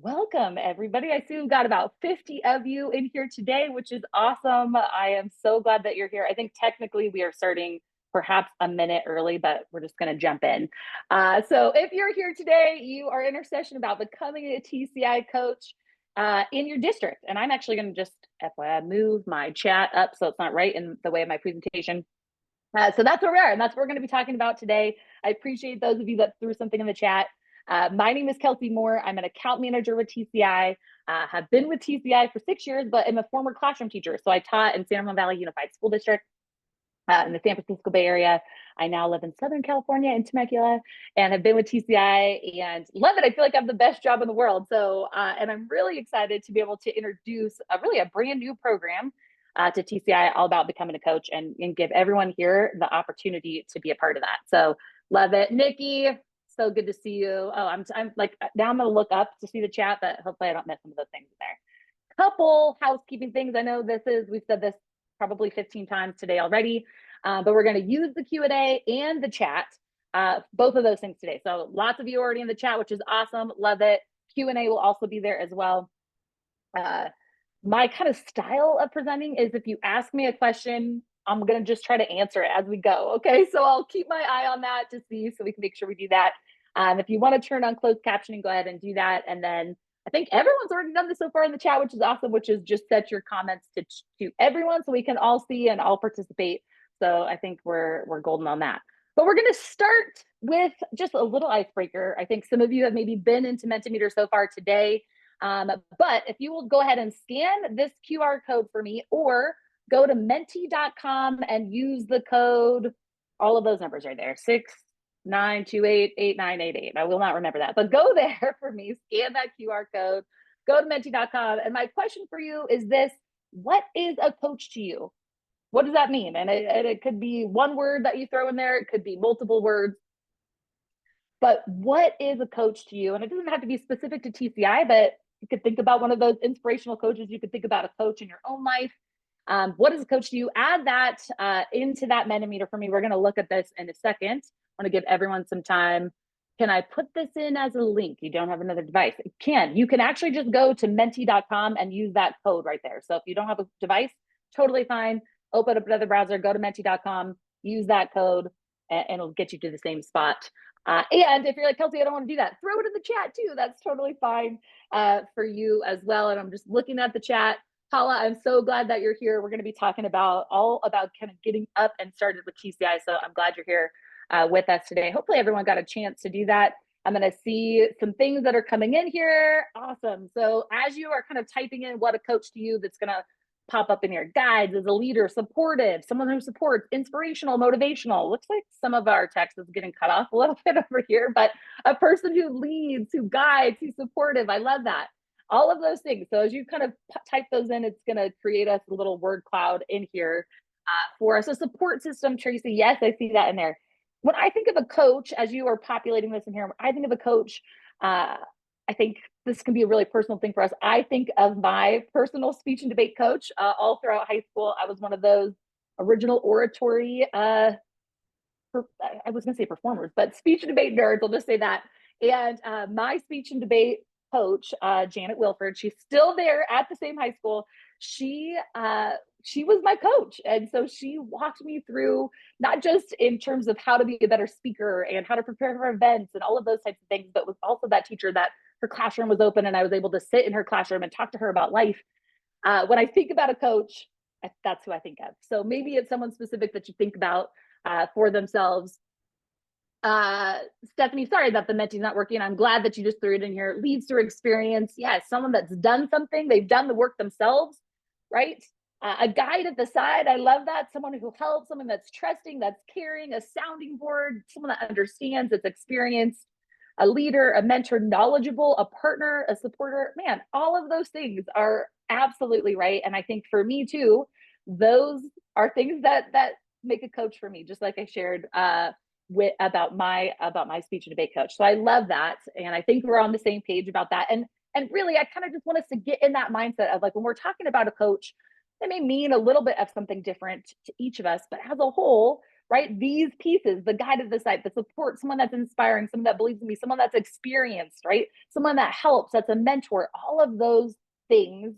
Welcome, everybody. I see we've got about 50 of you in here today, which is awesome. I am so glad that you're here. I think technically we are starting perhaps a minute early, but we're just going to jump in. So if you're here today, you are in our session about becoming a TCI coach in your district. And I'm actually going to just FYI move my chat up so it's not right in the way of my presentation. So that's where we are, and that's what we're going to be talking about today. I appreciate those of you that threw something in the chat. My name is Kelsey Moore. I'm an account manager with TCI. Have been with TCI for 6 years, but I'm a former classroom teacher. So I taught in San Ramon Valley Unified School District in the San Francisco Bay Area. I now live in Southern California in Temecula, and have been with TCI and love it. I feel like I have the best job in the world. So, and I'm really excited to be able to introduce a brand new program to TCI, all about becoming a coach, and give everyone here the opportunity to be a part of that. So love it. Nikki, so good to see you. Oh, I'm like, now I'm going to look up to see the chat, but hopefully I don't miss some of those things in there. Couple housekeeping things. I know we've said this probably 15 times today already, but we're going to use the Q&A and the chat, both of those things today. So lots of you already in the chat, which is awesome. Love it. Q&A will also be there as well. My kind of style of presenting is, if you ask me a question, I'm going to just try to answer it as we go. Okay. So I'll keep my eye on that to see, so we can make sure we do that. If you want to turn on closed captioning, go ahead and do that. And then I think everyone's already done this so far in the chat, which is awesome, which is just set your comments to everyone so we can all see and all participate. So I think we're golden on that. But we're going to start with just a little icebreaker. I think some of you have maybe been into Mentimeter so far today. But if you will go ahead and scan this QR code for me, or go to menti.com and use the code, all of those numbers right there, 69288988. I will not remember that, but go there for me, scan that QR code, go to menti.com. And my question for you is this: what is a coach to you? What does that mean? And it could be one word that you throw in there. It could be multiple words. But what is a coach to you? And it doesn't have to be specific to TCI, but you could think about one of those inspirational coaches. You could think about a coach in your own life. What is a coach to you? Add that into that Mentimeter for me. We're going to look at this in a second. I want to give everyone some time. Can I put this in as a link? You don't have another device. It can. You can actually just go to menti.com and use that code right there. So if you don't have a device, totally fine. Open up another browser, go to menti.com, use that code, and it'll get you to the same spot. And if you're like, Kelsey, I don't want to do that, throw it in the chat too. That's totally fine for you as well. And I'm just looking at the chat. Paula, I'm so glad that you're here. We're going to be talking about kind of getting up and started with TCI. So I'm glad you're here with us today. Hopefully everyone got a chance to do that. I'm going to see some things that are coming in here. Awesome. So as you are kind of typing in what a coach to you, that's going to pop up in your guides as a leader, supportive, someone who supports, inspirational, motivational. Looks like some of our text is getting cut off a little bit over here, but a person who leads, who guides, who's supportive. I love that. All of those things. So as you kind of type those in, it's going to create us a little word cloud in here for us. A support system, Tracy. Yes, I see that in there. When I think of a coach, as you are populating this in here, I think of a coach, I think this can be a really personal thing for us. I think of my personal speech and debate coach all throughout high school. I was one of those original oratory, I was going to say performers, but speech and debate nerds, I'll just say that. And my speech and debate coach, Janet Wilford, she's still there at the same high school. She was my coach. And so she walked me through, not just in terms of how to be a better speaker and how to prepare for events and all of those types of things, but was also that teacher that her classroom was open and I was able to sit in her classroom and talk to her about life. When I think about a coach, that's who I think of. So maybe it's someone specific that you think about for themselves. Stephanie, sorry that the Menti's not working. I'm glad that you just threw it in here. Leads through experience. Yeah, someone that's done something. They've done the work themselves, right? A guide at the side. I love that. Someone who helps, someone that's trusting, that's caring, a sounding board, someone that understands, that's experienced, a leader, a mentor, knowledgeable, a partner, a supporter. Man, all of those things are absolutely right. And I think for me too, those are things that make a coach for me, just like I shared about my speech and debate coach. So I love that. And I think we're on the same page about that. And really, I kind of just want us to get in that mindset of, like, when we're talking about a coach, it may mean a little bit of something different to each of us, but as a whole, right? These pieces, the guide of the site, the support, someone that's inspiring, someone that believes in me, someone that's experienced, right? Someone that helps, that's a mentor, all of those things.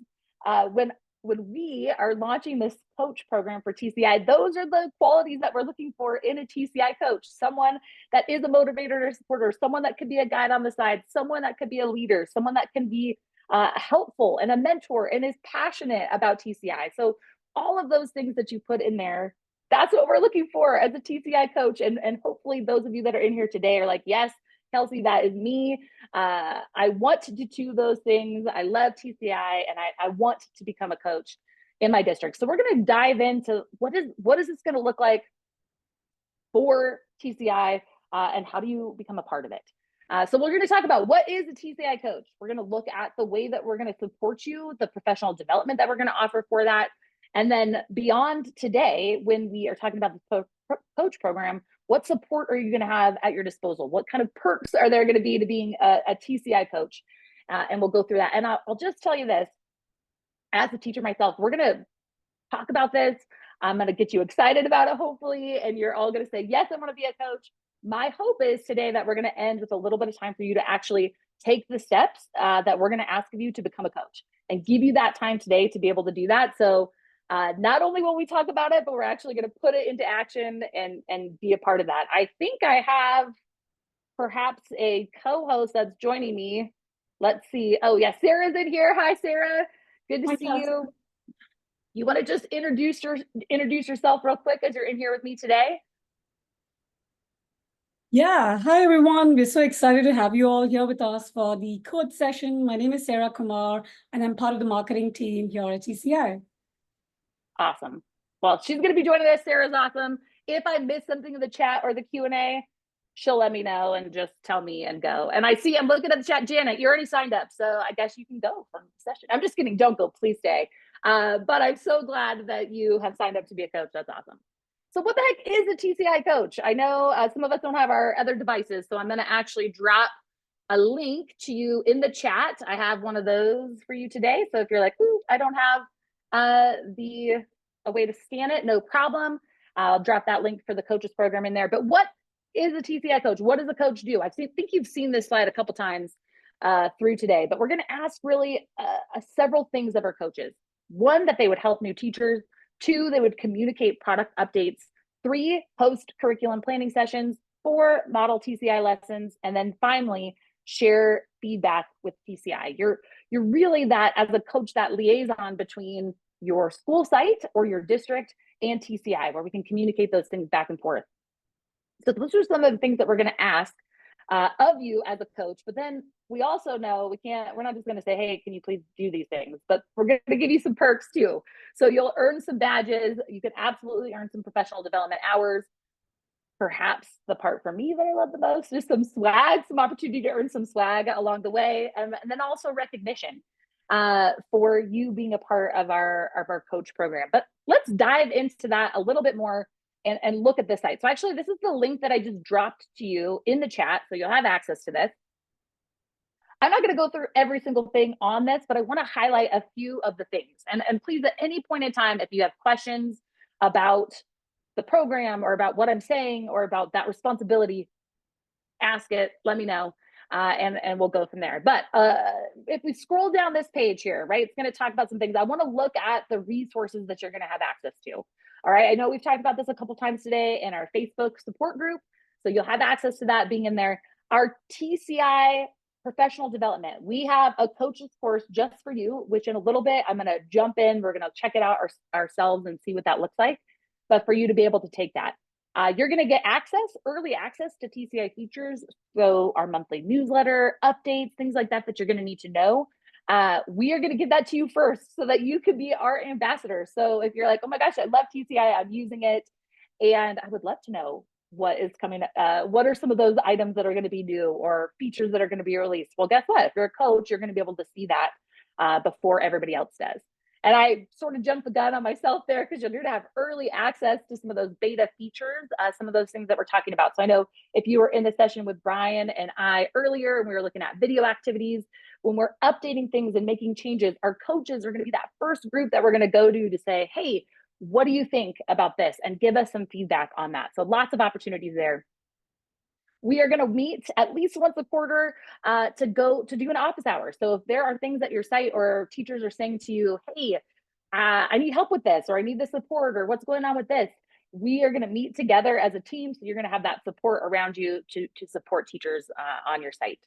When we are launching this coach program for TCI, those are the qualities that we're looking for in a TCI coach. Someone that is a motivator or supporter, someone that could be a guide on the side, someone that could be a leader, someone that can be helpful and a mentor and is passionate about TCI. So all of those things that you put in there, that's what we're looking for as a TCI coach. And hopefully those of you that are in here today are like, yes, Kelsey, that is me. I want to do those things. I love TCI and I want to become a coach in my district. So we're going to dive into what is this going to look like for TCI and how do you become a part of it? So we're going to talk about what is a TCI coach. We're going to look at the way that we're going to support you, the professional development that we're going to offer for that. And then beyond today, when we are talking about the coach program, what support are you going to have at your disposal? What kind of perks are there going to be to being a TCI coach? And we'll go through that. And I'll just tell you this, as a teacher myself, we're going to talk about this. I'm going to get you excited about it, hopefully, and you're all going to say, yes, I want to be a coach. My hope is today that we're going to end with a little bit of time for you to actually take the steps that we're going to ask of you to become a coach and give you that time today to be able to do that. So not only will we talk about it, but we're actually going to put it into action and be a part of that. I think I have perhaps a co-host that's joining me. Let's see. Oh, yeah, Sarah's in here. Hi, Sarah. Good to see you. You want to just introduce yourself real quick as you're in here with me today? Yeah. Hi, everyone. We're so excited to have you all here with us for the coach session. My name is Sarah Kumar, and I'm part of the marketing team here at TCI. Awesome. Well, she's going to be joining us. Sarah's awesome. If I miss something in the chat or the Q&A, she'll let me know and just tell me and go. And I see, I'm looking at the chat, Janet, you already signed up. So I guess you can go from the session. I'm just kidding. Don't go. Please stay. But I'm so glad that you have signed up to be a coach. That's awesome. So what the heck is a TCI coach? I know some of us don't have our other devices, so I'm going to actually drop a link to you in the chat. I have one of those for you today. So if you're like, ooh, I don't have a way to scan it, no problem. I'll drop that link for the coaches program in there. But what is a TCI coach? What does a coach do? Think you've seen this slide a couple times through today, but we're going to ask really several things of our coaches. One, that they would help new teachers. Two, they would communicate product updates. Three, host curriculum planning sessions. Four, model TCI lessons. And then finally, share feedback with TCI. You're really that, as a coach, that liaison between your school site or your district and TCI, where we can communicate those things back and forth. So those are some of the things that we're going to ask of you as a coach. But then we also know we're not just going to say, hey, can you please do these things? But we're going to give you some perks too. So you'll earn some badges. You can absolutely earn some professional development hours. Perhaps the part for me that I love the most is some swag, some opportunity to earn some swag along the way. And then also recognition for you being a part of our coach program. But let's dive into that a little bit more and look at this site. So actually, this is the link that I just dropped to you in the chat. So you'll have access to this. I'm not going to go through every single thing on this, but I want to highlight a few of the things. And please, at any point in time, if you have questions about the program or about what I'm saying or about that responsibility, ask it, let me know, and we'll go from there. But if we scroll down this page here, right, it's going to talk about some things. I want to look at the resources that you're going to have access to. All right, I know we've talked about this a couple times today in our Facebook support group, so you'll have access to that being in there. Our TCI professional development, we have a coach's course just for you, which in a little bit I'm going to jump in. We're going to check it out ourselves and see what that looks like. But for you to be able to take that, you're going to get early access to TCI features. So our monthly newsletter, updates, things like that you're going to need to know. We are going to give that to you first so that you could be our ambassador. So if you're like, oh my gosh, I love TCI, I'm using it, and I would love to know what is coming, what are some of those items that are going to be new or features that are going to be released? Well, guess what? If you're a coach, you're going to be able to see that before everybody else does. And I sort of jumped the gun on myself there because you're going to have early access to some of those beta features, some of those things that we're talking about. So I know if you were in the session with Brian and I earlier, and we were looking at video activities, when we're updating things and making changes, our coaches are going to be that first group that we're going to go to say, hey, what do you think about this? And give us some feedback on that. So lots of opportunities there. We are going to meet at least once a quarter to do an office hour. So if there are things at your site or teachers are saying to you, hey, I need help with this, or I need the support, or what's going on with this, we are going to meet together as a team. So you're going to have that support around you to support teachers on your site.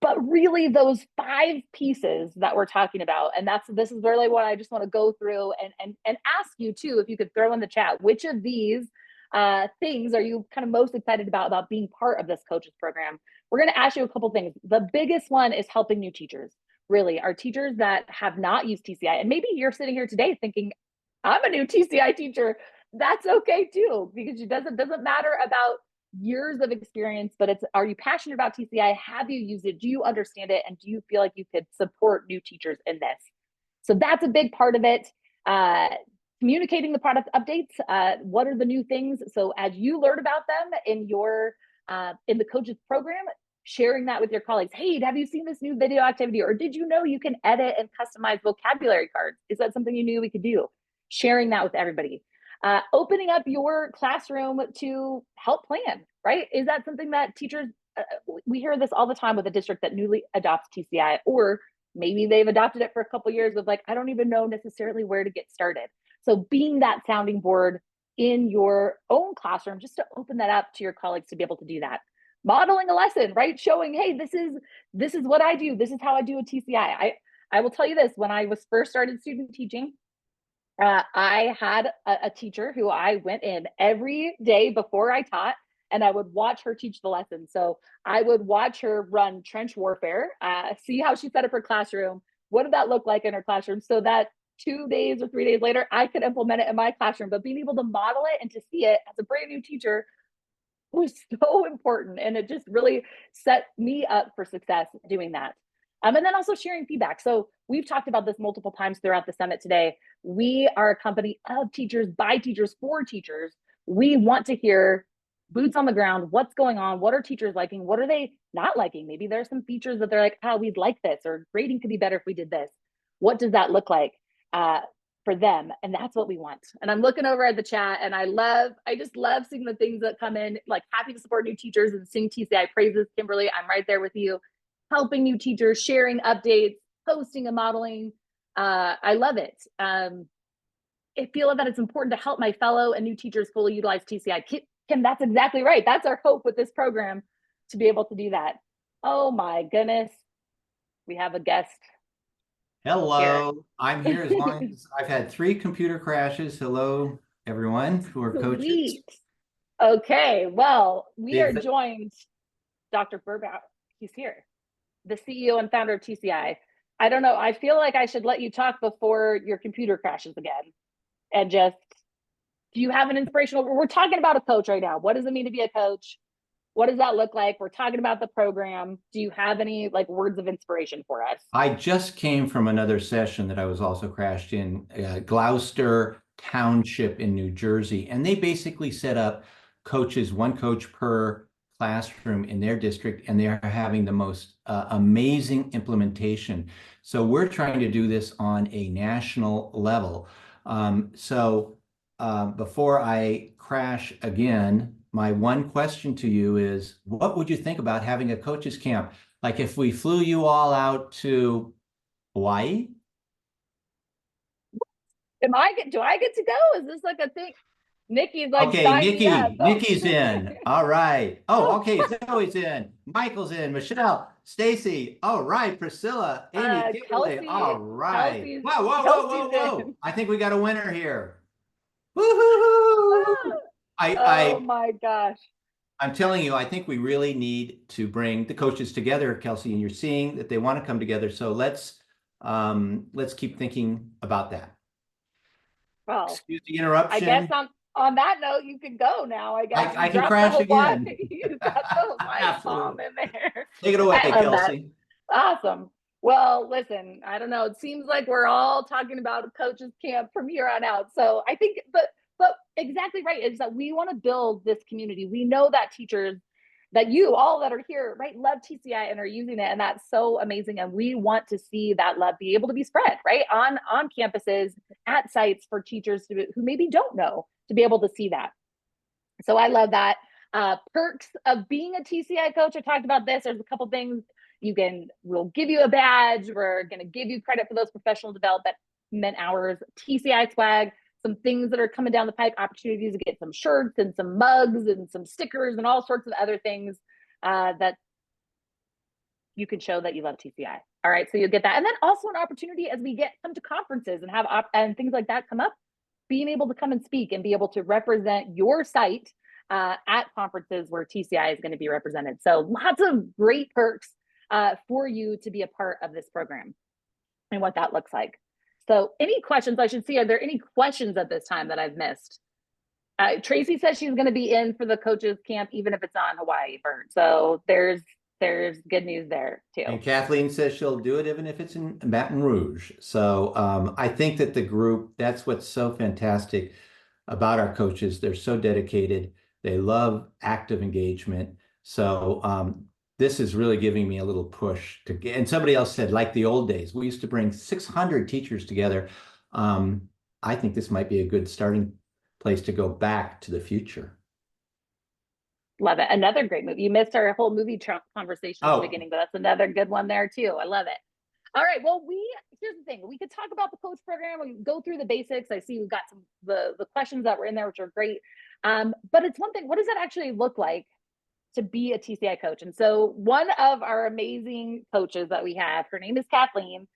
But really, those 5 pieces that we're talking about, and this is really what I just want to go through and ask you too, if you could throw in the chat, which of these things are you kind of most excited about being part of this coaches program? We're going to ask you a couple things. The biggest one is helping new teachers. Really, our teachers that have not used TCI, and maybe you're sitting here today thinking, I'm a new TCI teacher. That's okay too, because it doesn't matter about years of experience, but are you passionate about TCI? Have you used it? Do you understand it? And do you feel like you could support new teachers in this? So that's a big part of it. Communicating the product updates. What are the new things? So as you learn about them in the coaches program, sharing that with your colleagues. Hey, have you seen this new video activity? Or did you know you can edit and customize vocabulary cards? Is that something you knew we could do? Sharing that with everybody. Opening up your classroom to help plan, right? Is that something that teachers, we hear this all the time with a district that newly adopts TCI, or maybe they've adopted it for a couple of years with like, I don't even know necessarily where to get started. So being that sounding board in your own classroom, just to open that up to your colleagues to be able to do that. Modeling a lesson, right? Showing, hey, this is what I do. This is how I do a TCI. I will tell you this, when I was first started student teaching, I had a teacher who I went in every day before I taught, and I would watch her teach the lesson. So I would watch her run trench warfare, see how she set up her classroom. What did that look like in her classroom? So that 2 days or 3 days later, I could implement it in my classroom. But being able to model it and to see it as a brand new teacher was so important. And it just really set me up for success doing that. And then also sharing feedback. So we've talked about this multiple times throughout the summit today. We are a company of teachers, by teachers, for teachers. We want to hear boots on the ground, what's going on, what are teachers liking, what are they not liking? Maybe there's some features that they're like, oh, we'd like this, or grading could be better if we did this. What does that look like for them? And that's what we want. And I'm looking over at the chat, and I just love seeing the things that come in, like happy to support new teachers and sing TCI praises. Kimberly, I'm right there with you. Helping new teachers, sharing updates, posting and modeling. I love it. I feel that it's important to help my fellow and new teachers fully utilize TCI. Kim, that's exactly right. That's our hope with this program, to be able to do that. Oh my goodness. We have a guest. Hello, here. I'm here as long as I've had 3 computer crashes. Hello, everyone who are coaches. Sweet. Okay, well, we are Big- joined, Dr. Burbaugh, he's here, the CEO and founder of TCI. I don't know, I feel like I should let you talk before your computer crashes again. And just, do you have an inspirational, we're talking about a coach right now. What does it mean to be a coach? What does that look like? We're talking about the program. Do you have any like words of inspiration for us? I just came from another session that I was also crashed in, Gloucester Township in New Jersey, and they basically set up coaches, 1 coach per classroom in their district, and they are having the most amazing implementation. So we're trying to do this on a national level. Before I crash again, my one question to you is, what would you think about having a coaches camp? Like if we flew you all out to Hawaii? Do I get to go? Is this like a thing? Nikki's like, Okay, sign me up. Nikki's in. All right. Oh, okay, Zoe's in. Michael's in. Michelle, Stacy. All right, Priscilla, Amy, Kimberly. All right. Kelsey's, Whoa. I think we got a winner here. Woo-hoo-hoo! Oh my gosh. I'm telling you, I think we really need to bring the coaches together, Kelsey, and you're seeing that they want to come together. So let's keep thinking about that. Well, excuse the interruption. I guess on that note, you can go now. I guess I can crash again. You got the Hawaii bomb in there. Take it away, Kelsey. Awesome. Well, listen, I don't know. It seems like we're all talking about a coaches camp from here on out. So I think, but exactly right, is that we want to build this community. We know that teachers that you all that are here, right, love TCI and are using it. And that's so amazing. And we want to see that love be able to be spread, right, on campuses, at sites for teachers who maybe don't know, to be able to see that. So I love that. Perks of being a TCI coach. I talked about this. There's a couple things we'll give you a badge. We're going to give you credit for those professional development hours, TCI swag, some things that are coming down the pipe, opportunities to get some shirts and some mugs and some stickers and all sorts of other things that you can show that you love TCI. All right, so you'll get that. And then also an opportunity as we come to conferences and have and things like that come up, being able to come and speak and be able to represent your site at conferences where TCI is going to be represented. So lots of great perks for you to be a part of this program and what that looks like. So any questions? I should see, are there any questions at this time that I've missed? Tracy says she's going to be in for the coaches camp, even if it's not in Hawaii, Bert. So there's good news there too. And Kathleen says she'll do it even if it's in Baton Rouge. So I think that the group, that's what's so fantastic about our coaches. They're so dedicated. They love active engagement. So this is really giving me a little push to get, and somebody else said, like the old days, we used to bring 600 teachers together. I think this might be a good starting place to go back to the future. Love it. Another great movie. You missed our whole movie conversation at the beginning, but that's another good one there too. I love it. All right. Well, here's the thing. We could talk about the coach program. We can go through the basics. I see we've got some the questions that were in there, which are great. But it's one thing. What does that actually look like to be a TCI coach? And so one of our amazing coaches that we have, her name is Kathleen.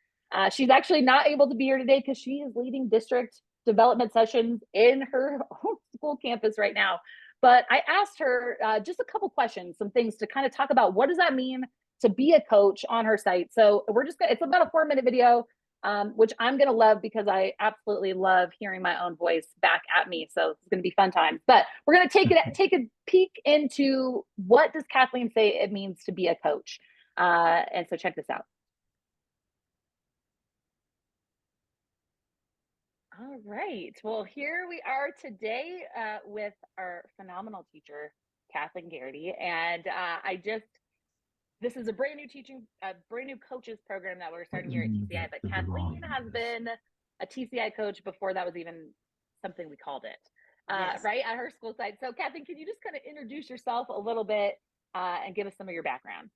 She's actually not able to be here today because she is leading district development sessions in her school campus right now. But I asked her just a couple questions, some things to kind of talk about what does that mean to be a coach on her site. So it's about a 4-minute video, which I'm going to love because I absolutely love hearing my own voice back at me. So it's going to be fun times, but we're going to take a peek into what does Kathleen say it means to be a coach. And so check this out. All right. Well, here we are today with our phenomenal teacher, Kathleen Garrity. And this is a brand new coaches program that we're starting here at TCI. But Kathleen has been a TCI coach before that was even something we called it, Yes. right, at her school site. So Kathleen, can you just kind of introduce yourself a little bit and give us some of your background?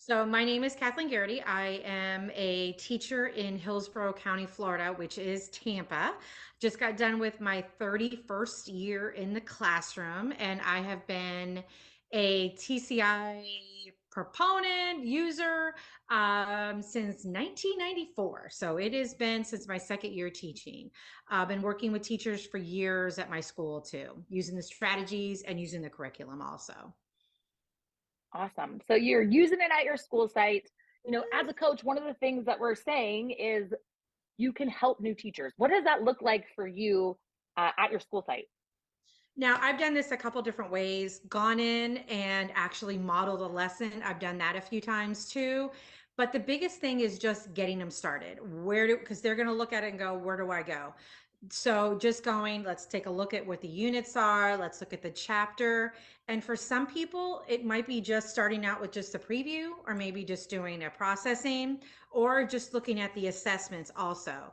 So my name is Kathleen Garrity. I am a teacher in Hillsborough County, Florida, which is Tampa. Just got done with my 31st year in the classroom, and I have been a TCI proponent, user since 1994. So it has been since my second year teaching. I've been working with teachers for years at my school too, using the strategies and using the curriculum also. Awesome. So you're using it at your school site. You know, as a coach, one of the things that we're saying is you can help new teachers. What does that look like for you at your school site? Now, I've done this a couple different ways, gone in and actually modeled a lesson. I've done that a few times too. But the biggest thing is just getting them started. Because they're going to look at it and go, where do I go? So just going, let's take a look at what the units are. Let's look at the chapter. And for some people, it might be just starting out with just a preview, or maybe just doing a processing, or just looking at the assessments also.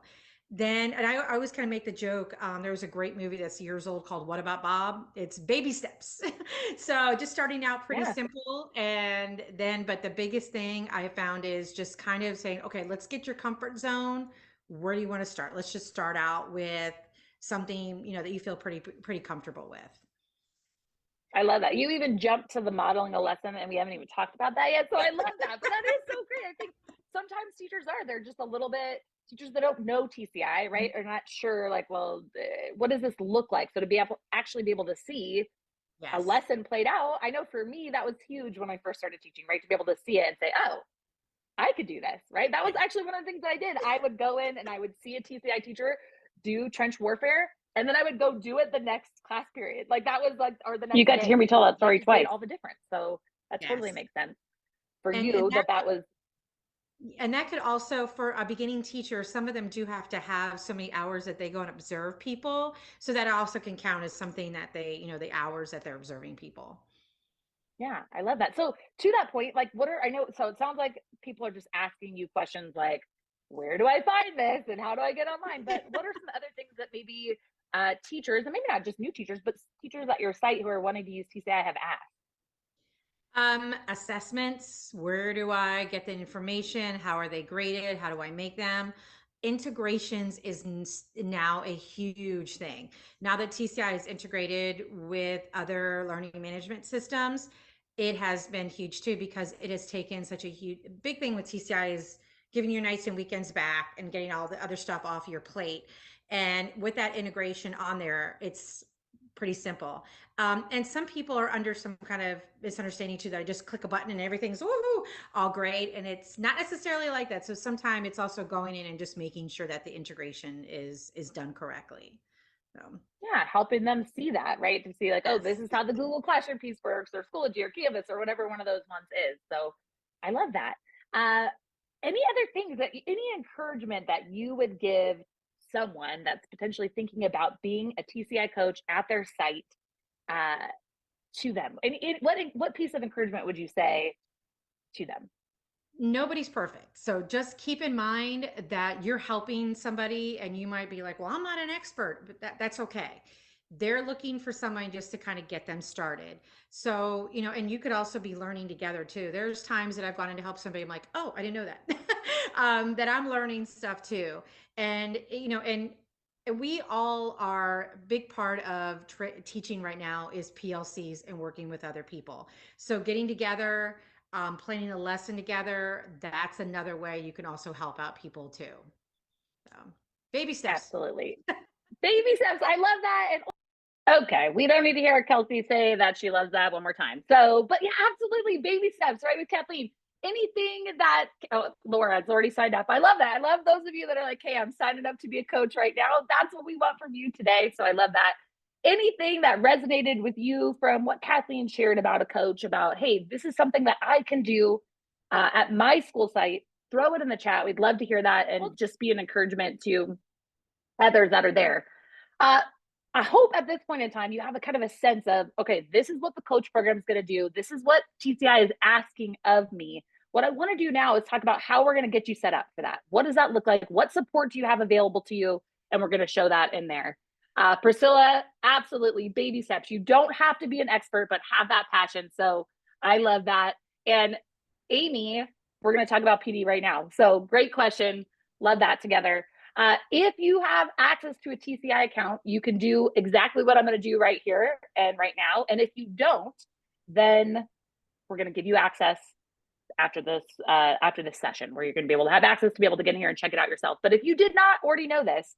Then, and I always kind of make the joke, there was a great movie that's years old called What About Bob? It's baby steps. So just starting out pretty simple. And then, but the biggest thing I found is just kind of saying, okay, let's get your comfort zone. Where do you want to start? Let's just start out with something, that you feel pretty comfortable with. I love that. You even jumped to the modeling a lesson and we haven't even talked about that yet. So I love that. But that is so great. I think sometimes they're just a little bit, teachers that don't know TCI, right? Are not sure like, well, what does this look like? So to actually be able to see a lesson played out. I know for me, that was huge when I first started teaching, right? To be able to see it and say, oh, I could do this, right? That was actually one of the things that I did. I would go in and I would see a TCI teacher do trench warfare, and then I would go do it the next class period. Like that was like, or the next. You got to hear me tell that story twice. All the difference. So that totally makes sense for you. That was. And that could also, for a beginning teacher, some of them do have to have so many hours that they go and observe people. So that also can count as something that they, the hours that they're observing people. Yeah, I love that. So to that point, like I know, so it sounds like people are just asking you questions like, where do I find this and how do I get online? But what are some other things that maybe teachers, and maybe not just new teachers, but teachers at your site who are wanting to use TCI have asked? Assessments, where do I get the information? How are they graded? How do I make them? Integrations is now a huge thing. Now that TCI is integrated with other learning management systems, it has been huge too, because it has taken such a big thing with TCI is giving your nights and weekends back and getting all the other stuff off your plate. And with that integration on there, it's pretty simple. And some people are under some kind of misunderstanding too, that I just click a button and everything's woohoo, all great. And it's not necessarily like that. So sometimes it's also going in and just making sure that the integration is done correctly. So Yeah, helping them see that, right? To see like, oh, this yes. is how the Google Classroom piece works, or Schoology, or Canvas, or whatever one of those ones is. So I love that. Uh, any other things any encouragement that you would give someone that's potentially thinking about being a TCI coach at their site uh, to them? And what piece of encouragement would you say to them? Nobody's perfect. So just keep in mind that you're helping somebody and you might be like, well, I'm not an expert, but that's okay. They're looking for someone just to kind of get them started. So, and you could also be learning together too. There's times that I've gone in to help somebody. I'm like, oh, I didn't know that. That I'm learning stuff too. And, and we all are a big part of teaching right now is PLCs and working with other people. So getting together, planning a lesson together, that's another way you can also help out people too. So baby steps. Absolutely. Baby steps. I love that. And okay, we don't need to hear Kelsey say that she loves that one more time. So, but yeah, absolutely, baby steps, right? With Kathleen, anything that Laura's already signed up. I love that. I love those of you that are like, hey, I'm signing up to be a coach right now. That's what we want from you today. So I love that. Anything that resonated with you from what Kathleen shared about a coach, about, hey, this is something that I can do at my school site, throw it in the chat. We'd love to hear that and just be an encouragement to others that are there. Uh, I hope at this point in time you have a kind of a sense of, okay, this is what the coach program is going to do. This is what TCI is asking of me. What I want to do now is talk about how we're going to get you set up for that. What does that look like? What support do you have available to you? And we're going to show that in there. Priscilla, absolutely, baby steps. You don't have to be an expert, but have that passion. So I love that. And Amy, we're going to talk about PD right now. So great question. Love that together. If you have access to a TCI account, you can do exactly what I'm going to do right here and right now. And if you don't, then we're going to give you access after this session, where you're going to be able to have access to be able to get in here and check it out yourself. But if you did not already know this,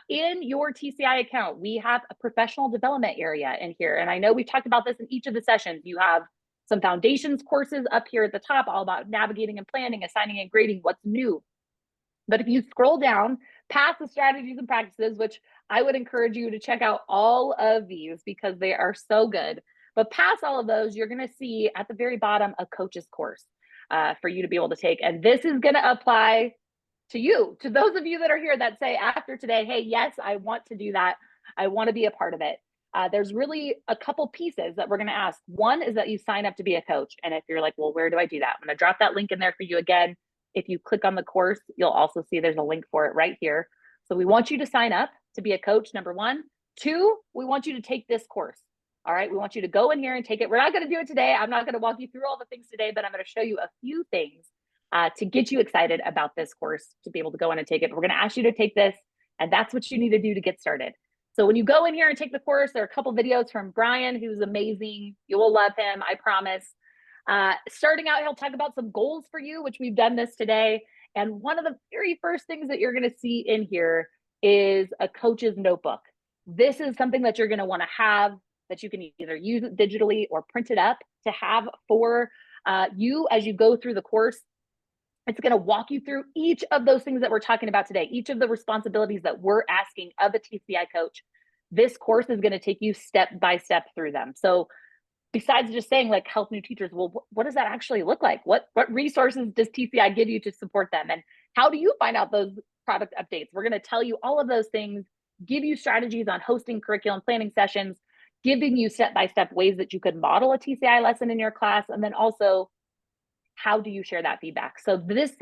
in your TCI account, we have a professional development area in here. And I know we've talked about this in each of the sessions. You have some foundations courses up here at the top, all about navigating and planning, assigning and grading, what's new. But if you scroll down past the strategies and practices, which I would encourage you to check out all of these because they are so good. But past all of those, you're going to see at the very bottom a coach's course for you to be able to take. And this is going to apply to you, to those of you that are here that say after today, hey, yes, I want to do that. I want to be a part of it. There's really a couple pieces that we're going to ask. One is that you sign up to be a coach. And if you're like, well, where do I do that? I'm going to drop that link in there for you again. If you click on the course, you'll also see there's a link for it right here. So we want you to sign up to be a coach, number one. Two, we want you to take this course. All right, we want you to go in here and take it. We're not going to do it today. I'm not going to walk you through all the things today, but I'm going to show you a few things to get you excited about this course, to be able to go in and take it. But we're going to ask you to take this, and that's what you need to do to get started. So when you go in here and take the course, there are a couple videos from Brian, who's amazing. You will love him, I promise. Starting out, he'll talk about some goals for you, which we've done this today. And one of the very first things that you're going to see in here is a coach's notebook. This is something that you're going to want to have, that you can either use it digitally or print it up to have for you as you go through the course. It's going to walk you through each of those things that we're talking about today, each of the responsibilities that we're asking of a TCI coach. This course is going to take you step by step through them. So besides just saying like help new teachers, well, what does that actually look like? What resources does TCI give you to support them? And how do you find out those product updates? We're going to tell you all of those things, give you strategies on hosting curriculum planning sessions, giving you step-by-step ways that you could model a TCI lesson in your class, and then also how do you share that feedback. So this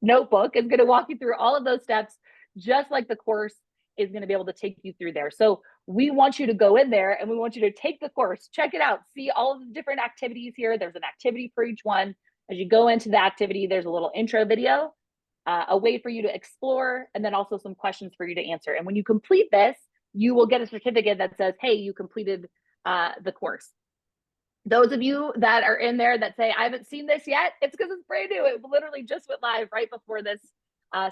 notebook is going to walk you through all of those steps, just like the course is going to be able to take you through there. So we want you to go in there and we want you to take the course, check it out, see all of the different activities here. There's an activity for each one. As you go into the activity, there's a little intro video, a way for you to explore, and then also some questions for you to answer. And when you complete this, you will get a certificate that says, hey, you completed the course. Those of you that are in there that say, I haven't seen this yet, it's because it's brand new. It literally just went live right before this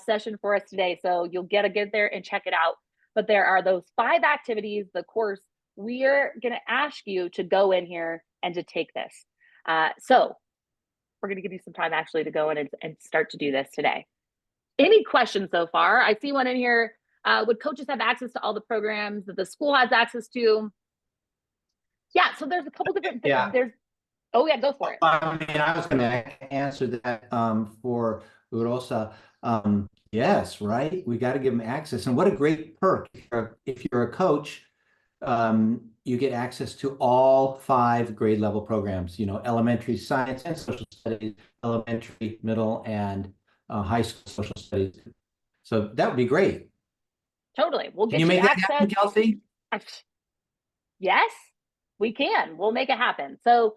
session for us today. So you'll get there and check it out. But there are those 5 activities, the course. We are going to ask you to go in here and to take this. So we're going to give you some time actually to go in and start to do this today. Any questions so far? I see one in here. Would coaches have access to all the programs that the school has access to? Yeah, so there's a couple different things. Yeah. Oh yeah, go for it. I mean, I was going to answer that for Urosa. Yes, right. We got to give them access. And what a great perk. If you're a coach, you get access to all 5 grade level programs, elementary science and social studies, elementary, middle, and high school social studies. So that would be great. Totally. We'll get Can you make access. that happen, Kelsey? Yes, we can. We'll make it happen. So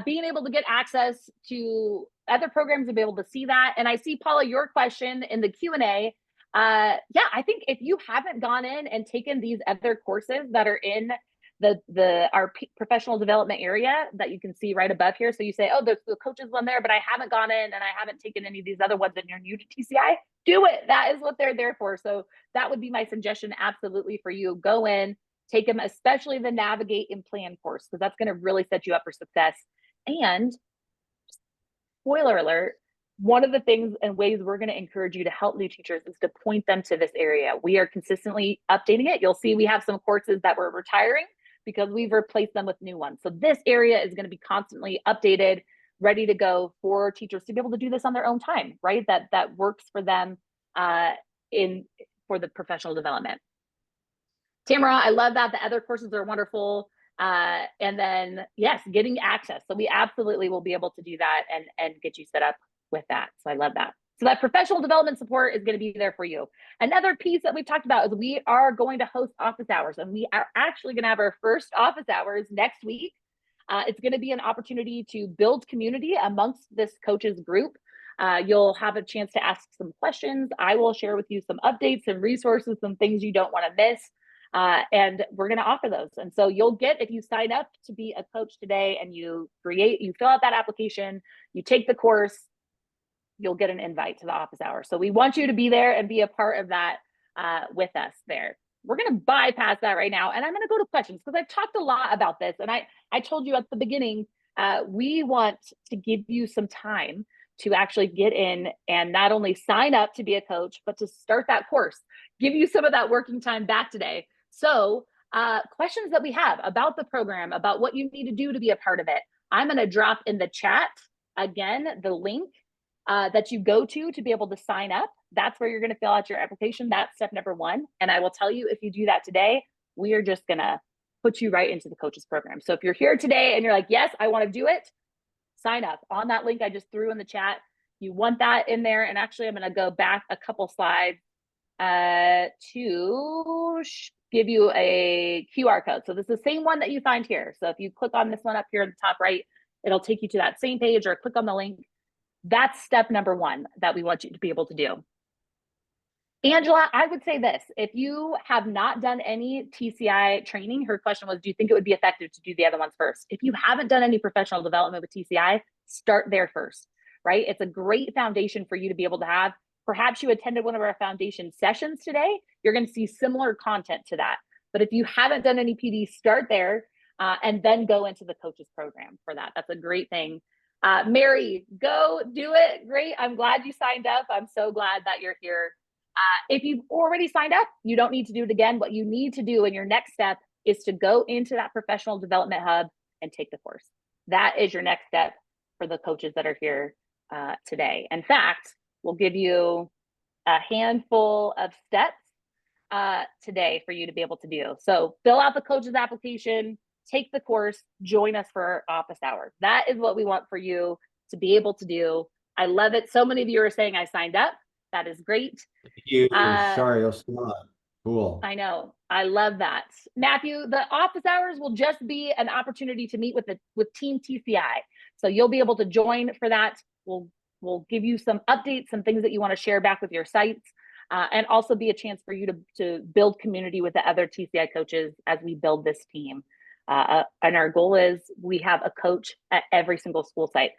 being able to get access to other programs and be able to see that. And I see, Paula, your question in the Q&A. Yeah, I think if you haven't gone in and taken these other courses that are in our professional development area that you can see right above here. So you say, oh, there's the coaches one there, but I haven't gone in and I haven't taken any of these other ones and you're new to TCI, do it. That is what they're there for. So that would be my suggestion absolutely for you. Go in, take them, especially the Navigate and Plan course, because that's going to really set you up for success. And spoiler alert, one of the things and ways we're going to encourage you to help new teachers is to point them to this area. We are consistently updating it. You'll see we have some courses that we're retiring because we've replaced them with new ones. So this area is going to be constantly updated, ready to go for teachers to be able to do this on their own time, right? That works for them for the professional development. Tamara, I love that. The other courses are wonderful. And then, yes, getting access. So we absolutely will be able to do that and get you set up with that. So I love that. So that professional development support is going to be there for you. Another piece that we've talked about is we are going to host office hours, and we are actually going to have our first office hours next week. It's going to be an opportunity to build community amongst this coaches group. You'll have a chance to ask some questions. I will share with you some updates and resources, some things you don't want to miss. And we're going to offer those. And so you'll get, if you sign up to be a coach today and you fill out that application, you take the course, you'll get an invite to the office hour. So we want you to be there and be a part of that with us there. We're going to bypass that right now. And I'm going to go to questions because I've talked a lot about this. And I told you at the beginning, we want to give you some time to actually get in and not only sign up to be a coach, but to start that course, give you some of that working time back today. So questions that we have about the program, about what you need to do to be a part of it, I'm going to drop in the chat again, the link that you go to be able to sign up. That's where you're going to fill out your application. That's step number 1. And I will tell you, if you do that today, we are just going to put you right into the coaches program. So if you're here today and you're like, yes, I want to do it, sign up on that link I just threw in the chat. You want that in there. And actually, I'm going to go back a couple slides to give you a QR code. So this is the same one that you find here. So if you click on this one up here at the top right, it'll take you to that same page, or click on the link. That's step number 1 that we want you to be able to do. Angela, I would say this: if you have not done any TCI training, her question was, do you think it would be effective to do the other ones first? If you haven't done any professional development with TCI, start there first, right? It's a great foundation for you to be able to have. Perhaps you attended one of our foundation sessions today. You're going to see similar content to that. But if you haven't done any PD, start there and then go into the coaches program for that. That's a great thing. Mary, go do it. Great. I'm glad you signed up. I'm so glad that you're here. If you've already signed up, you don't need to do it again. What you need to do in your next step is to go into that professional development hub and take the course. That is your next step for the coaches that are here today. In fact, we'll give you a handful of steps today for you to be able to do. So fill out the coach's application, take the course, join us for office hours. That is what we want for you to be able to do. I love it. So many of you are saying I signed up. That is great. Thank you. Sorry, cool. I know. I love that. Matthew, the office hours will just be an opportunity to meet with Team TCI. So you'll be able to join for that. We'll give you some updates, some things that you want to share back with your sites, and also be a chance for you to build community with the other TCI coaches as we build this team. And our goal is we have a coach at every single school site.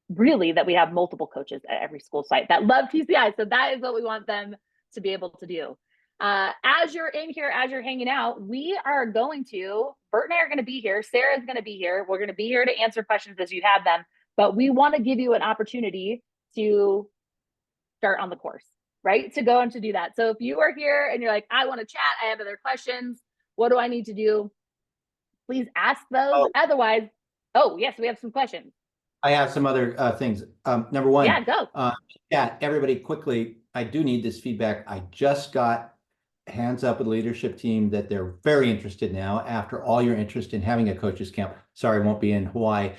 Really, that we have multiple coaches at every school site that love TCI. So that is what we want them to be able to do. As you're in here, as you're hanging out, Bert and I are going to be here. Sarah's going to be here. We're going to be here to answer questions as you have them, but we want to give you an opportunity to start on the course, right? To go and to do that. So if you are here and you're like, I want to chat, I have other questions, what do I need to do? Please ask those. Otherwise, yes, we have some questions. I have some other things. Number one, yeah, go. Everybody quickly, I do need this feedback. I just got hands up with the leadership team that they're very interested now after all your interest in having a coaches camp. Sorry, won't be in Hawaii.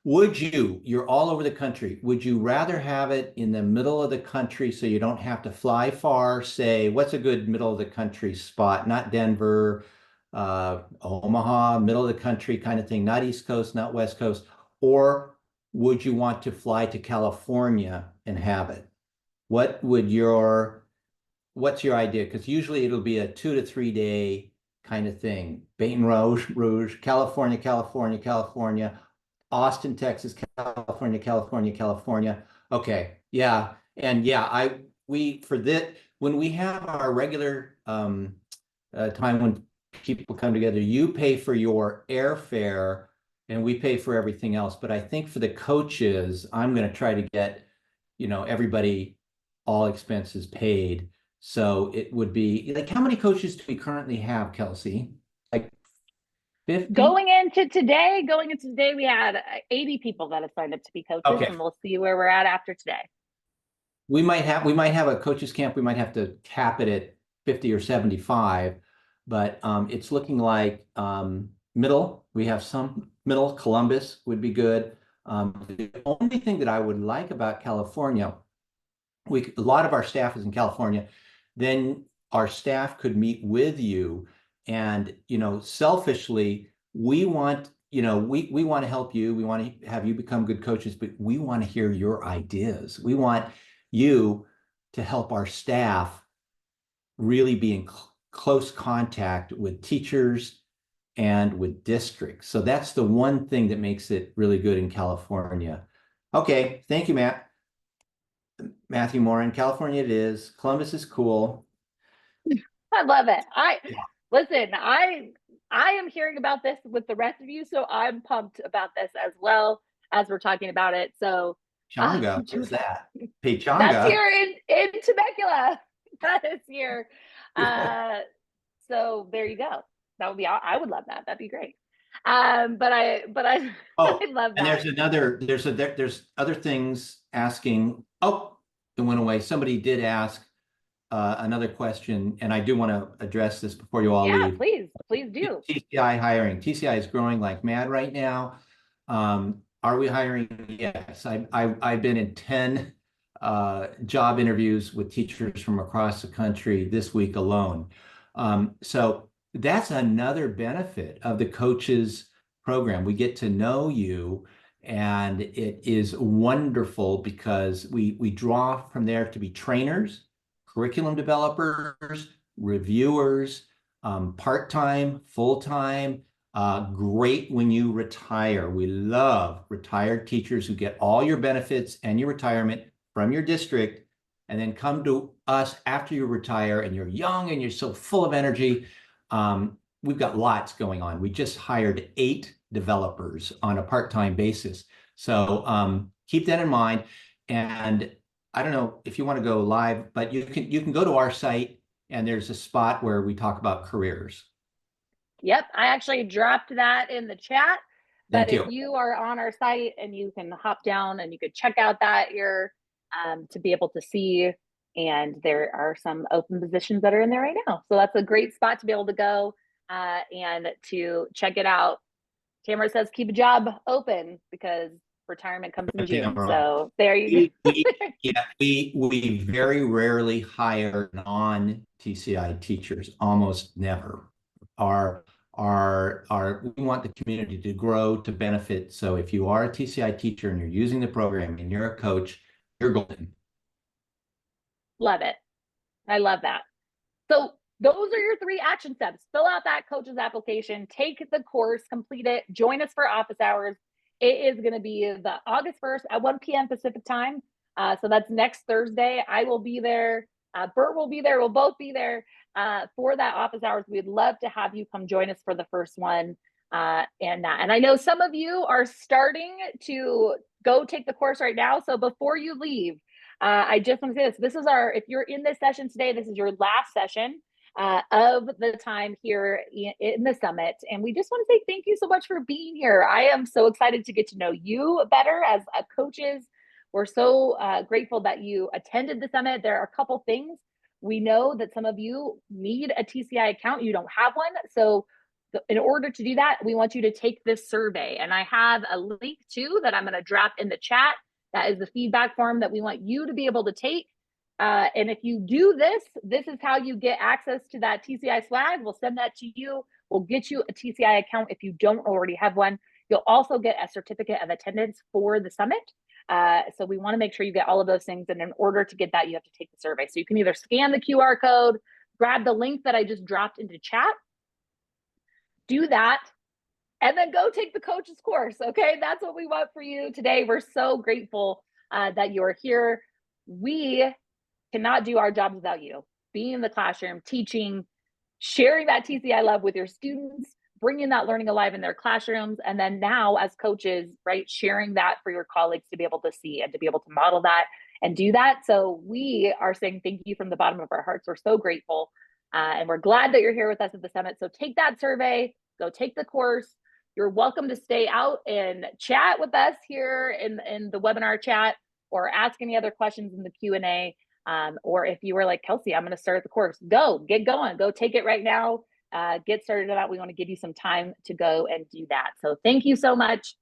You're all over the country. Would you rather have it in the middle of the country so you don't have to fly far? Say, what's a good middle of the country spot? Not Denver, Omaha, middle of the country kind of thing, not East Coast, not West Coast. Or would you want to fly to California and have it? What's your idea? Because usually it'll be a 2 to 3 day kind of thing. Baton Rouge, California, Austin, Texas, California. Okay, yeah, and yeah, when we have our regular time when people come together, you pay for your airfare and we pay for everything else. But I think for the coaches, I'm going to try to get, everybody, all expenses paid. So it would be like, how many coaches do we currently have, Kelsey? Like 50? Going into today, we had 80 people that have signed up to be coaches, and we'll see where we're at after today. We might have a coaches camp. We might have to cap it at 50 or 75, but it's looking like middle. We have some middle. Columbus would be good. The only thing that I would like about California, a lot of our staff is in California. Then our staff could meet with you, and selfishly, we want we want to help you. We want to have you become good coaches, but we want to hear your ideas. We want you to help our staff really be in close contact with teachers and with districts. So that's the one thing that makes it really good in California. Okay, thank you, Matthew Morin. California it is. Columbus is cool. I love it. Listen, I am hearing about this with the rest of you, so I'm pumped about this as well as we're talking about it. So Changa, where's that? Pechanga. That's here in Temecula. That is here. So there you go. That would be. I would love that. That'd be great. But I I love that. And there's other things asking. Oh, it went away. Somebody did ask another question, and I do want to address this before you all leave. Please do. TCI hiring. TCI is growing like mad right now. Are we hiring? Yes. I've been in 10 job interviews with teachers from across the country this week alone. So that's another benefit of the coaches program. We get to know you, and it is wonderful because we draw from there to be trainers, curriculum developers, reviewers, part-time, full-time. Great when you retire. We love retired teachers who get all your benefits and your retirement from your district, and then come to us after you retire and you're young and you're so full of energy. We've got lots going on. We just hired 8 developers on a part-time basis. So keep that in mind. And I don't know if you want to go live, but you can go to our site, and there's a spot where we talk about careers. Yep, I actually dropped that in the chat. But Thank you. if you are on our site, and you can hop down and you could check out that here to be able to see And there are some open positions that are in there right now. So that's a great spot to be able to go and to check it out. Tamara says, keep a job open because retirement comes in June. So there you go. We very rarely hire non-TCI teachers, almost never. We want the community to grow, to benefit. So if you are a TCI teacher and you're using the program and you're a coach, you're golden. Love it. I love that. So those are your 3 action steps. Fill out that coach's application, take the course, complete it, join us for office hours. It is going to be the August 1st at 1 p.m. Pacific time. So that's next Thursday. I will be there. Bert will be there. We'll both be there for that office hours. We'd love to have you come join us for the first one. And I know some of you are starting to go take the course right now. So before you leave, I just want to say this. This is if you're in this session today, this is your last session of the time here in the summit. And we just want to say thank you so much for being here. I am so excited to get to know you better as coaches. We're so grateful that you attended the summit. There are a couple things. We know that some of you need a TCI account. You don't have one. So in order to do that, we want you to take this survey. And I have a link too that I'm going to drop in the chat. That is the feedback form that we want you to be able to take. And if you do this, this is how you get access to that TCI swag. We'll send that to you. We'll get you a TCI account if you don't already have one. You'll also get a certificate of attendance for the summit. So we want to make sure you get all of those things. And in order to get that, you have to take the survey. So you can either scan the QR code, grab the link that I just dropped into chat, do that, and then go take the coach's course. Okay, that's what we want for you today. We're so grateful that you are here. We cannot do our jobs without you. Being in the classroom, teaching, sharing that TCI love with your students, bringing that learning alive in their classrooms, and then now as coaches, right, sharing that for your colleagues to be able to see and to be able to model that and do that. So we are saying thank you from the bottom of our hearts. We're so grateful. And we're glad that you're here with us at the summit. So take that survey, go take the course. You're welcome to stay out and chat with us here in the webinar chat, or ask any other questions in the Q&A. Or if you were like, Kelsey, I'm going to start the course, get going, go take it right now. Get started on that. We want to give you some time to go and do that. So thank you so much.